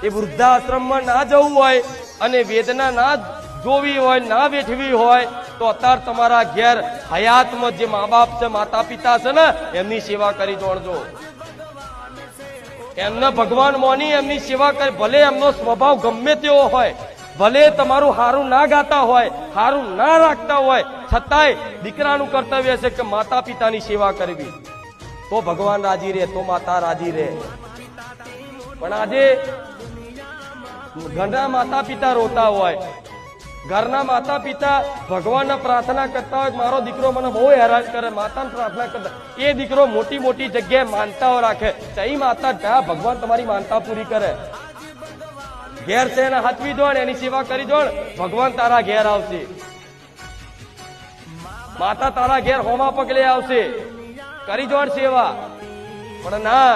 એ વૃદ્ધાશ્રમમાં ના જવું હોય અને વેદના ના જોવી હોય, ના વેઠવી હોય તો અત્યારે તમારા ઘેર હયાતમાં જે મા બાપ છે, માતા પિતા છે ને, એમની સેવા કરી જોડજો. એમને ભગવાન મોની એમની સેવા કરી. ભલે એમનો સ્વભાવ ગમે તેવો હોય, ભલે તમારું હારું ના ગાતા હોય, હારું ના રાખતા હોય, છતાંય દીકરાનું કર્તવ્ય છે કે માતા પિતાની સેવા કરવી. તો ભગવાન રાજી રહે, તો માતા રાજી રહે. પણ આજે ઘરના માતા પિતા રોતા હોય, ઘરના માતા પિતા ભગવાનને પ્રાર્થના કરતા હોય, મારો દીકરો મને બહુ હેરાન કરે, માતાને પ્રાર્થના કરતા, એ દીકરો મોટી મોટી જગ્યાએ માનતાઓ રાખે. સહી માતા જ્યાં ભગવાન તમારી માનતા પૂરી કરે. ઘેર છે એને હાથવી દો, એની સેવા કરી દો, ભગવાન તારા ઘેર આવશે. માતા તારા ઘેર હોમા પગલે આવશે. કરી જોડ સેવા. પણ ના,